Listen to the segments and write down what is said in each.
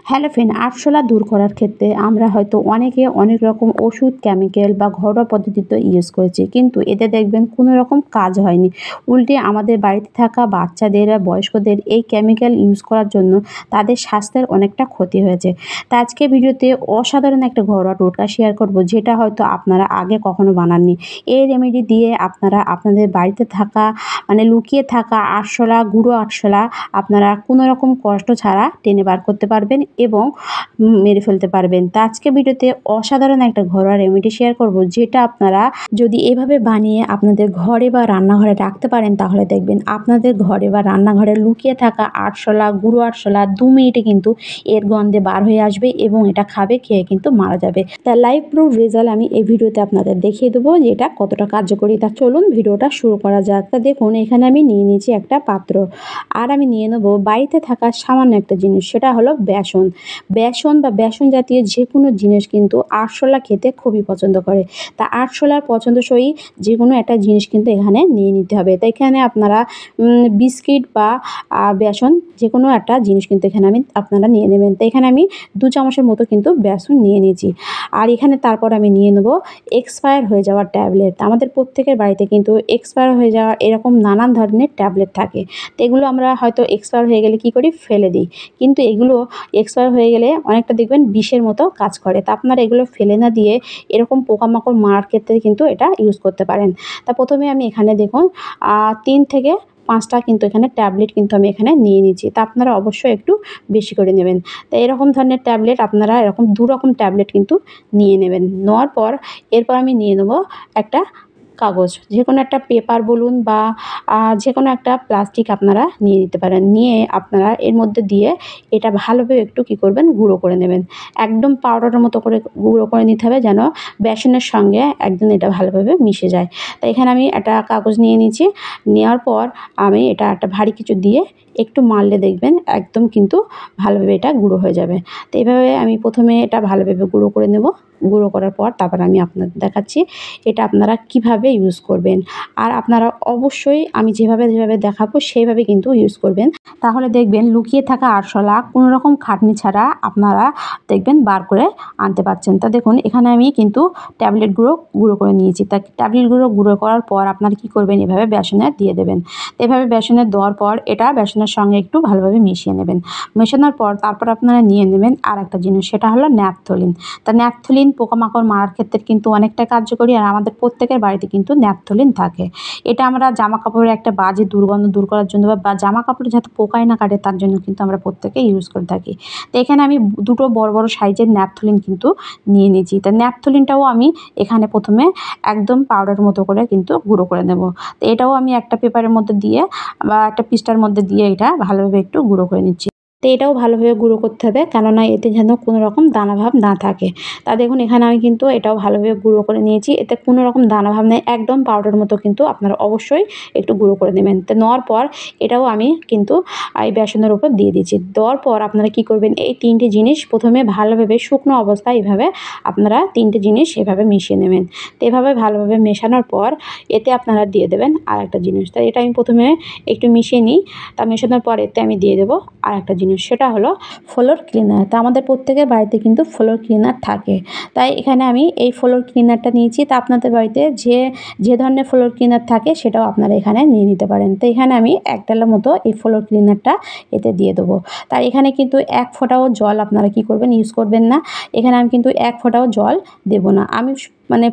Hello friend, আরশোলা দূর করার ক্ষেত্রে আমরা হয়তো অনেকে অনেক রকম ওষুধ, কেমিক্যাল বা ঘরোয়া পদ্ধতিতে ইউজ করেছি, কিন্তু এতে দেখবেন কোনো রকম কাজ হয়নি। উল্টে আমাদের বাড়িতে থাকা বাচ্চাদের আর বয়স্কদের এই কেমিক্যাল ইউজ করার জন্য তাদের স্বাস্থ্যের অনেকটা ক্ষতি হয়েছে। তা আজকে ভিডিওতে অসাধারণ একটা ঘরোয়া টোটকা শেয়ার করব, যেটা হয়তো আপনারা আগে কখনো বানাননি। এই রেমেডি দিয়ে আপনারা আপনাদের বাড়িতে থাকা লুকিয়ে থাকা আরশোলা, গুঁড়ো আরশোলা আপনারা কোনো রকম কষ্ট ছাড়া টেনে বার করতে পারবেন এবং মেরে ফেলতে পারবেন। তা আজকে ভিডিওতে অসাধারণ একটা ঘরোয়া রেমেডি শেয়ার করব, যেটা আপনারা যদি এভাবে বানিয়ে আপনাদের ঘরে বা রান্নাঘরে রাখতে পারেন, তাহলে দেখবেন আপনাদের ঘরে বা রান্নাঘরে লুকিয়ে থাকা আরশোলা, গুঁড়ো আরশোলা 2 মিনিটে কিন্তু এর গন্ধে বার হয়ে আসবে এবং এটা খেয়ে কিন্তু মারা যাবে। তা লাইভ প্রুফ রেজাল্ট আমি এই ভিডিওতে আপনাদের দেখিয়ে দেবো যে এটা কতটা কার্যকরী। তা চলুন ভিডিওটা শুরু করা যাক। তা দেখুন, এখানে আমি নিয়ে নিয়েছি একটা পাত্র, আর আমি নিয়ে নেবো বাড়িতে থাকা সামান্য একটা জিনিস, সেটা হলো বেসন। বেসন বা বেসন জাতীয় যে কোনো জিনিস কিন্তু আরশোলা খেতে খুবই পছন্দ করে। তা আরশোলার পছন্দসই যে কোনো একটা জিনিস কিন্তু এখানে নিয়ে নিতে হবে। তাই এখানে আপনারা বিস্কিট বা বেসন যে কোনো একটা জিনিস কিন্তু এখানে আপনারা নিয়ে নেবেন। তো এখানে আমি 2 চামচের মতো কিন্তু বেসন নিয়ে নিয়েছি। আর এখানে তারপর আমি নিয়ে নেবো এক্সপায়ার হয়ে যাওয়া ট্যাবলেট। আমাদের প্রত্যেকের বাড়িতে কিন্তু এক্সপায়ার হয়ে যাওয়া এরকম নানান ধরনের ট্যাবলেট থাকে। তো এগুলো আমরা হয়তো এক্সপায়ার হয়ে গেলে কী করি, ফেলে দিই। কিন্তু এগুলো এক্সপায়ার হয়ে গেলে অনেকটা দেখবেন বিষের মতো কাজ করে। তা আপনারা এগুলো ফেলে না দিয়ে এরকম পোকামাকড় মারার ক্ষেত্রে কিন্তু এটা ইউজ করতে পারেন। তা প্রথমে আমি এখানে দেখুন 3 থেকে 5টা কিন্তু এখানে ট্যাবলেট কিন্তু আমি এখানে নিয়ে নিয়েছি। তা আপনারা অবশ্যই একটু বেশি করে নেবেন। তা এরকম ধরনের ট্যাবলেট আপনারা এরকম 2 রকম ট্যাবলেট কিন্তু নিয়ে নেবেন। নেওয়ার পর এরপর আমি নিয়ে নেব একটা কাগজ, যে কোনো একটা পেপার বলুন বা যে কোনো একটা প্লাস্টিক আপনারা নিয়ে নিতে পারেন। নিয়ে আপনারা এর মধ্যে দিয়ে এটা ভালোভাবে একটু কী করবেন, গুঁড়ো করে নেবেন। একদম পাউডারের মতো করে গুঁড়ো করে নিতে হবে, যেন বেসনের সঙ্গে একদম এটা ভালোভাবে মিশে যায়। তো এখানে আমি একটা কাগজ নিয়ে নিয়েছি। নেওয়ার পর আমি এটা একটা ভারী কিছু দিয়ে একটু মারলে দেখবেন একদম কিন্তু ভালোভাবে এটা গুঁড়ো হয়ে যাবে। তো এভাবে আমি প্রথমে এটা ভালোভাবে গুঁড়ো করে নেব। গুঁড়ো করার পর তারপর আমি আপনাদের দেখাচ্ছি এটা আপনারা কিভাবে ইউজ করবেন। আর আপনারা অবশ্যই আমি যেভাবে দেখাবো সেইভাবে কিন্তু ইউজ করবেন। তাহলে দেখবেন লুকিয়ে থাকা আরশোলা কোনো রকম খাটনি ছাড়া আপনারা দেখবেন বার করে আনতে পারছেন। তা দেখুন, এখানে আমি কিন্তু ট্যাবলেটগুলো গুঁড়ো করে নিয়েছি। তা ট্যাবলেটগুলো গুঁড়ো করার পর আপনারা কী করবেন, এভাবে বেসনে দিয়ে দেবেন। তো এভাবে বেসনে দেওয়ার পর এটা বেসনের সঙ্গে একটু ভালোভাবে মিশিয়ে নেবেন। মেশানোর পর তারপর আপনারা নিয়ে নেবেন আর একটা জিনিস, সেটা হলো ন্যাপথলিন। তা ন্যাপথলিন পোকামাকড় মারার ক্ষেত্রে কিন্তু অনেকটা কার্যকরী, আর আমাদের প্রত্যেকের বাড়িতে কিন্তু ন্যাপথলিন থাকে। এটা আমরা জামা কাপড়ের একটা বাজে দুর্গন্ধ দূর করার জন্য বা জামা কাপড়ে যাতে পোকায় না কাটে তার জন্য কিন্তু আমরা প্রত্যেকে ইউজ করে থাকি। তো এখানে আমি 2টো বড় বড় সাইজের ন্যাপথলিন কিন্তু নিয়ে নিয়েছি। তা ন্যাপথলিনটাও আমি এখানে প্রথমে একদম পাউডার মতো করে কিন্তু গুঁড়ো করে নেব। তো এটাও আমি একটা পেপারের মধ্যে দিয়ে বা একটা পৃষ্ঠার মধ্যে দিয়ে এটা ভালোভাবে একটু গুঁড়ো করে নিচ্ছি। তো এটাও ভালোভাবে গুঁড়ো করতে হবে, কেননা এতে যেন কোনো রকম দানাভাব না থাকে। তা দেখুন, এখানে আমি কিন্তু এটাও ভালোভাবে গুঁড়ো করে নিয়েছি। এতে কোনো রকম দানাভাব নেই, একদম পাউডার মতো কিন্তু আপনারা অবশ্যই একটু গুঁড়ো করে নেবেন। তো নেওয়ার পর এটাও আমি কিন্তু এই বেসনের উপর দিয়ে দিচ্ছি। দেওয়ার পর আপনারা কী করবেন, এই 3টে জিনিস প্রথমে ভালোভাবে শুকনো অবস্থায় এভাবে আপনারা 3টে জিনিস এভাবে মিশিয়ে নেবেন। তো এভাবে ভালোভাবে মেশানোর পর এতে আপনারা দিয়ে দেবেন আর একটা জিনিস। তো এটা আমি প্রথমে একটু মিশিয়ে নিই। তা মেশানোর পর এতে আমি দিয়ে দেবো আর একটা জিনিস, সেটা হলো ফ্লোর ক্লিনার। তা আমাদের প্রত্যেকের বাড়িতে কিন্তু ফ্লোর ক্লিনার থাকে। তাই এখানে আমি এই ফ্লোর ক্লিনারটা নিয়েছি। তা আপনাদের বাড়িতে যে ধরনের ফ্লোর ক্লিনার থাকে সেটাও আপনারা এখানে নিয়ে নিতে পারেন। তো এখানে আমি 1 ডালার মতো এই ফ্লোর ক্লিনারটা এতে দিয়ে দেবো। তার এখানে কিন্তু 1 ফোঁটাও জল আপনারা কী করবেন, ইউজ করবেন না। এখানে আমি কিন্তু 1 ফোঁটাও জল দেবো না। আমি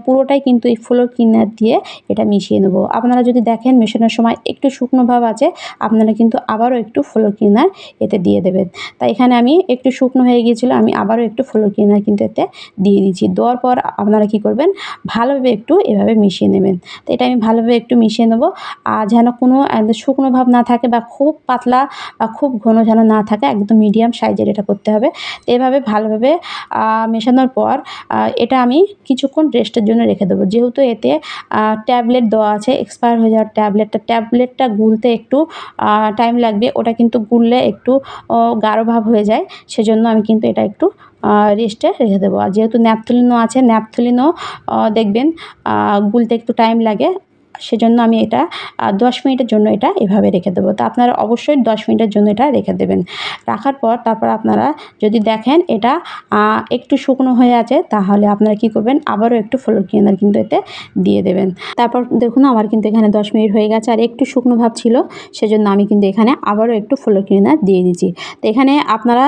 পুরোটাই কিন্তু এই ফ্লোর ক্লিনার দিয়ে এটা মিশিয়ে নেব। আপনারা যদি দেখেন মেশানোর সময় একটু শুকনো ভাব আছে, আপনারা কিন্তু আবারও একটু ফ্লোর ক্লিনার এতে দিয়ে দেবেন। তাই এখানে আমি একটু শুকনো হয়ে গিয়েছিলো, আমি আবারও একটু ফ্লোর ক্লিনার কিন্তু এতে দিয়ে দিচ্ছি। দেওয়ার পর আপনারা কী করবেন, ভালোভাবে একটু এভাবে মিশিয়ে নেবেন। তো এটা আমি ভালোভাবে একটু মিশিয়ে নেব, আর যেন কোনো শুকনো ভাব না থাকে বা খুব পাতলা বা খুব ঘন যেন না থাকে, একদম মিডিয়াম সাইজের এটা করতে হবে। তো এভাবে ভালোভাবে মেশানোর পর এটা আমি কিছুক্ষণ রেস্টের জন্য রেখে দেবো। যেহেতু এতে ট্যাবলেট দেওয়া আছে, এক্সপায়ার হয়ে যাওয়ার ট্যাবলেটটা গুলতে একটু টাইম লাগবে। ওটা কিন্তু গুললে একটু গাঢ় ভাব হয়ে যায়, সেজন্য আমি কিন্তু এটা একটু রেস্টে রেখে দেবো। আর যেহেতু ন্যাপথলিনও আছে, ন্যাপথলিনও দেখবেন গুলতে একটু টাইম লাগে, সেজন্য আমি এটা 10 মিনিটের জন্য এটা এভাবে রেখে দেবো। তো আপনারা অবশ্যই 10 মিনিটের জন্য এটা রেখে দেবেন। রাখার পর তারপর আপনারা যদি দেখেন এটা একটু শুকনো হয়ে আছে, তাহলে আপনারা কী করবেন, আবারও একটু ফ্লোর ক্লিনার কিন্তু এতে দিয়ে দেবেন। তারপর দেখুন আমার কিন্তু এখানে 10 মিনিট হয়ে গেছে আর একটু শুকনো ভাব ছিল, সেজন্য আমি কিন্তু এখানে আবারও একটু ফ্লোর ক্লিনার দিয়ে দিচ্ছি। তো এখানে আপনারা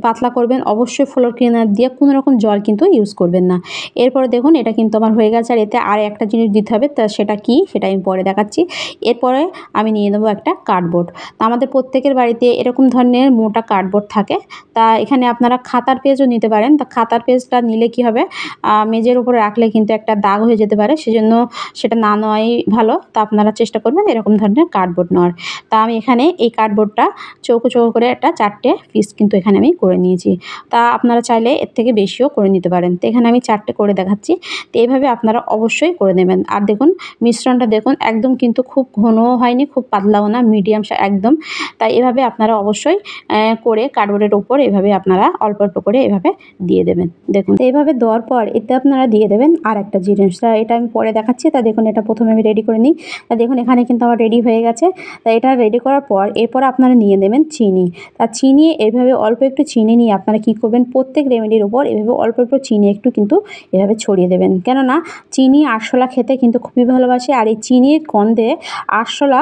পাতলা করবেন, অবশ্যই ফ্লোর ক্লিনার দিয়ে কোনো রকম জল কিন্তু ইউজ করবেন না। এরপরে দেখুন এটা কিন্তু আমার হয়ে গেছে আর এতে আর একটা জিনিস দিতে হবে, তা সেটা কি সেটা আমি পরে দেখাচ্ছি। এরপরে আমি নিয়ে নেবো একটা কার্ডবোর্ড। তা আমাদের প্রত্যেকের বাড়িতে এরকম ধরনের মোটা কার্ডবোর্ড থাকে। তা এখানে আপনারা খাতার পেজও নিতে পারেন। তা খাতার পেজটা নিলে কি হবে, মেঝের উপরে রাখলে কিন্তু একটা দাগ হয়ে যেতে পারে, সেজন্য সেটা না নেওয়াই ভালো। তা আপনারা চেষ্টা করবেন এরকম ধরনের কার্ডবোর্ড নেওয়ার। তা আমি এখানে এই কার্ডবোর্ডটা চৌকো চৌকো করে একটা 4টে পিস কিন্তু এখানে আমি করে নিয়েছি। তা আপনারা চাইলে এর থেকে বেশিও করে নিতে পারেন। তো এখানে আমি 4টে করে দেখাচ্ছি। তো এইভাবে আপনারা অবশ্যই করে নেবেন। আর দেখুন মিশ্রণটা দেখুন একদম কিন্তু খুব ঘনও হয়নি, খুব পাতলাও না, মিডিয়াম একদম। তাই এভাবে আপনারা অবশ্যই করে কার্ডবোর্ডের ওপর এভাবে আপনারা অল্প অল্প করে এভাবে দিয়ে দেবেন। দেখুন এইভাবে দেওয়ার পর এতে আপনারা দিয়ে দেবেন আর একটা জিনিস, এটা আমি পরে দেখাচ্ছি। তা দেখুন এটা প্রথমে আমি রেডি করে নিই। তা দেখুন এখানে কিন্তু আমার রেডি হয়ে গেছে। তা এটা রেডি করার পর এরপর আপনারা নিয়ে নেবেন চিনি। তা চিনি এইভাবে অল্প একটু চিনি নিয়ে আপনারা কী করবেন, প্রত্যেক রেমেডির ওপর এভাবে অল্প অল্প চিনি একটু কিন্তু এভাবে ছড়িয়ে দেবেন। কেননা চিনি আরশোলা খেতে কিন্তু খুবই ভালোবাসে, আর এই চিনির গন্ধে আরশোলা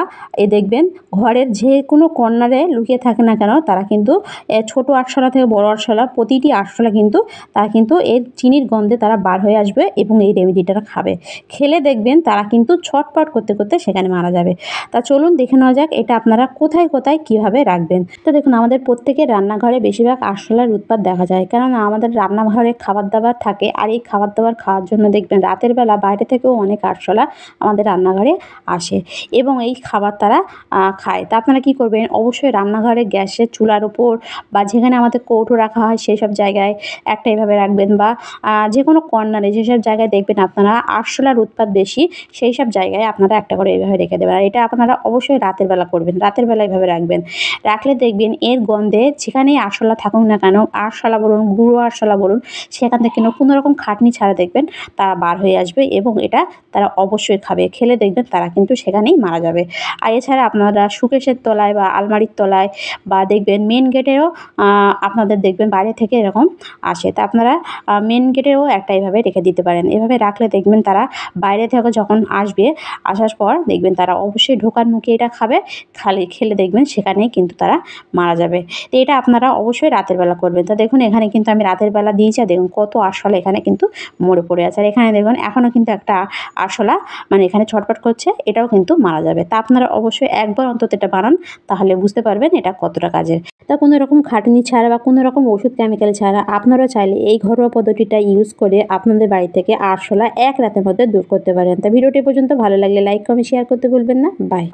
দেখবেন ঘরের যে কোনো কর্নারে লুকিয়ে থাকে না কেন, তারা কিন্তু ছোটো আরশোলা থেকে বড় আরশোলা প্রতিটি আরশোলা কিন্তু তারা কিন্তু এর চিনির গন্ধে তারা বার হয়ে আসবে এবং এই রেমেডিটা খাবে। খেলে দেখবেন তারা কিন্তু ছটপট করতে করতে সেখানে মারা যাবে। তা চলুন দেখে নেওয়া যাক এটা আপনারা কোথায় কোথায় কীভাবে রাখবেন। তো দেখুন আমাদের প্রত্যেকের রান্নাঘরে বেশিরভাগ আরশোলার উৎপাত দেখা যায়, কেননা আমাদের রান্নাঘরে খাবার দাবার থাকে, আর এই খাবার দাবার খাওয়ার জন্য দেখবেন রাতের বেলা বাইরে থেকেও অনেক আরশোলা আমাদের রান্নাঘরে আসে এবং এই খাবার তারা খায়। তা আপনারা কী করবেন, অবশ্যই রান্নাঘরে গ্যাসের চুলার উপর বা যেখানে আমাদের কৌটো রাখা হয় সেই সব জায়গায় একটা এভাবে রাখবেন, বা যে কোনো কর্নারে যেসব জায়গায় দেখবেন আপনারা আরশোলার উৎপাত বেশি সেই সব জায়গায় আপনারা একটা করে এইভাবে রেখে দেবেন। আর এটা আপনারা অবশ্যই রাতের বেলা করবেন, রাতের বেলা এইভাবে রাখবেন। রাখলে দেখবেন এর গন্ধে যেখানেই আরশোলা থাকুক না কেন, আরশোলা বলুন গুঁড়ো আরশোলা বলুন, সেখান থেকে কোনো রকম খাটনি ছাড়া দেখবেন তারা বার হয়ে আসবে এবং এটা তারা অবশ্যই খাবে। খেলে দেখবেন তারা কিন্তু সেখানেই মারা যাবে। আর এছাড়া আপনারা শোকেসের তলায় বা আলমারির তলায় বা দেখবেন মেন গেটেও আপনাদের দেখবেন বাইরে থেকে এরকম আসে। তা আপনারা মেন গেটেও একটা এভাবে রেখে দিতে পারেন। এভাবে রাখলে দেখবেন তারা বাইরে থেকে যখন আসবে, আসার পর দেখবেন তারা অবশ্যই ঢোকার মুখে এটা খাবে, খেলে দেখবেন সেখানেই কিন্তু তারা মারা যাবে। তো এটা আপনারা অবশ্যই রাতের বেলা করবেন। তো দেখুন এখানে কিন্তু আমি রাতের বেলা দিয়েছি, আর দেখুন কত আরশোলা এখানে কিন্তু মরে পড়ে আছে। আর এখানে দেখুন এখনও কিন্তু একটা আরশোলা মানে এখানে ছটফট করছে, এটাও কিন্তু মারা যাবে। তা আপনারা অবশ্যই একবার অন্তত এটা বানান, তাহলে বুঝতে পারবেন এটা কতটা কাজের। তা কোনো রকম খাটনি ছাড়া বা কোনো রকম ওষুধ কেমিক্যাল ছাড়া আপনারাও চাইলে এই ঘরোয়া পদ্ধতিটা ইউজ করে আপনাদের বাড়ি থেকে আরশোলা এক রাতের মধ্যে দূর করতে পারেন। তা ভিডিওটি পর্যন্ত ভালো লাগলে লাইক কমেন্ট শেয়ার করতে ভুলবেন না। বাই।